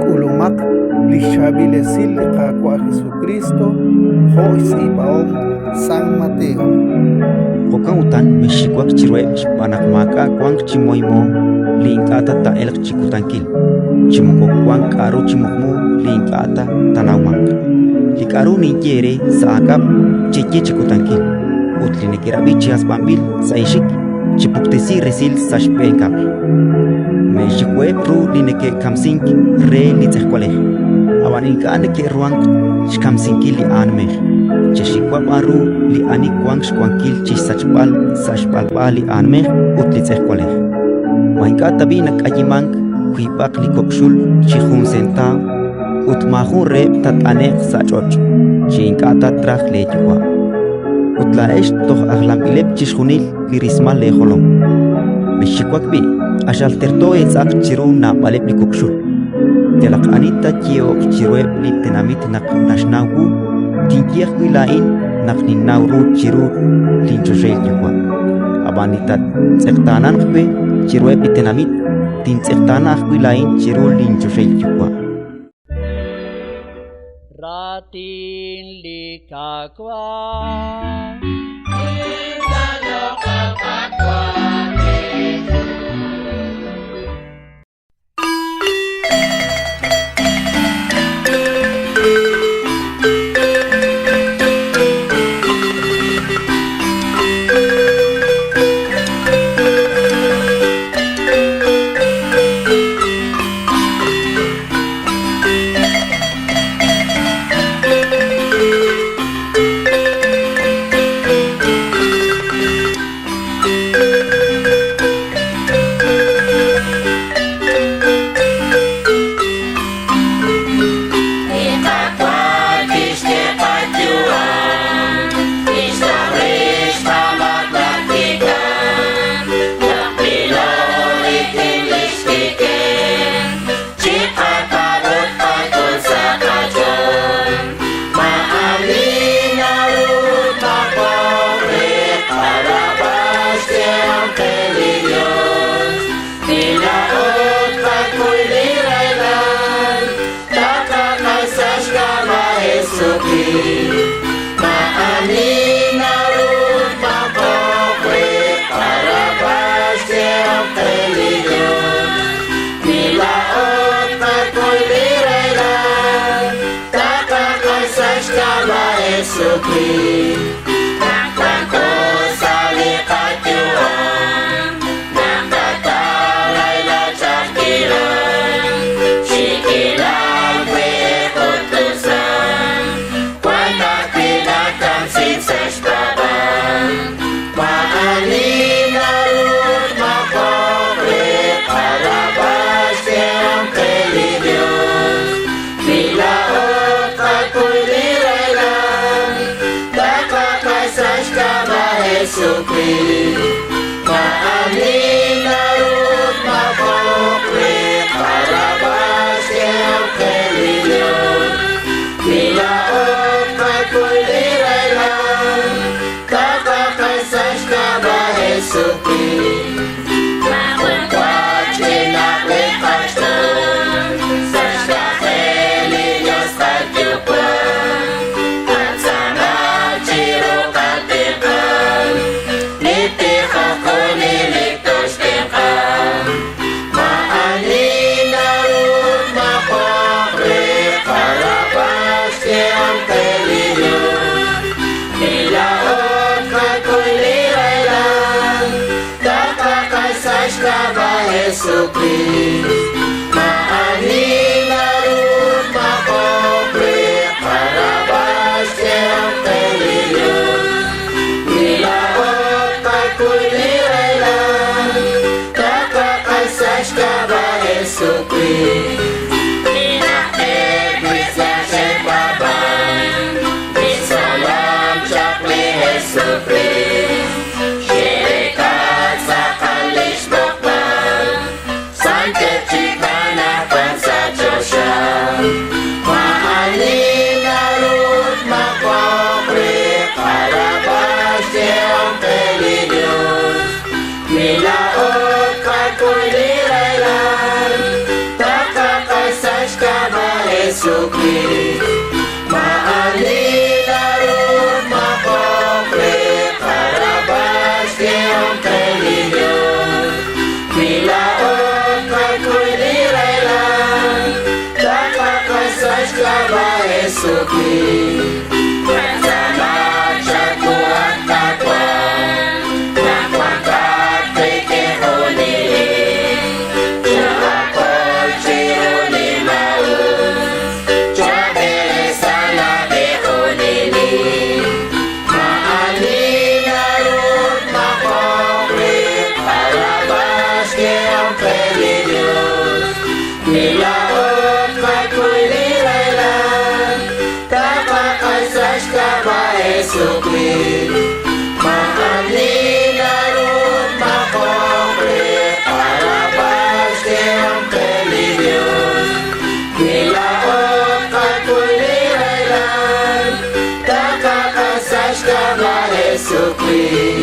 Kulumak lishabilesil kakwa Jesucristo hois ipaom San Mateo. Kokan utan mexikuak chiruep panakmaka kuan chimoimo linkata ta elak chikutankil. Chimoko kuan karu chimokmu linkata tanaumank. Likaru ninyere saakap cheche chikutankil. Utlinikira bichias bambil saishik chipuktesi resil sashpenkap. Mexikuep ru lineke kamsink re litzehkualej. Awaninkaan ke ruang xkamsinkil li anmej. Chexikuap aru li anikwang xkuankil sachpalpa li anmej utlitzehkualej. Mainka tabi nakayimank kuipak li kopxul chijun centav utmajun rep tatanek sachoch chinkata traj leyua. Utlaex toh aglampilep chixjunil li rismal lejolom. Mexikuak bi axalterto etzak chiru napalep li kopxul. Telak anita chiok chiruep li tenamit nak naxnawu tinkiek wilain nak ninnauru chiru linchoshel yua. Abanitat tsektanan kwe chiruep li tenamit tin tsektanah wilain chiru linchoshel yua. Ratin likakwa Milaot ka ko'y nilailan, Jesu Kristo. Maalilarod makokre parabas kayong Diyos. Milaot kako'y nirailan, nakakasas ka ba Jesu Kristo? Salamat sa tuwang takwa, nakwangkat kay kehoniling, sa akol siyoni maun, sa belesa na kehoniling. Maalinarod makokre, parabas kayong Diyos. Milaot kako'y nirailan, takakasas ka ba Jesu Kristo? Maalinarod makokre, parabas kayong Diyos. Milaot kako'y nirailan, takakasas ka ba Jesu Kristo?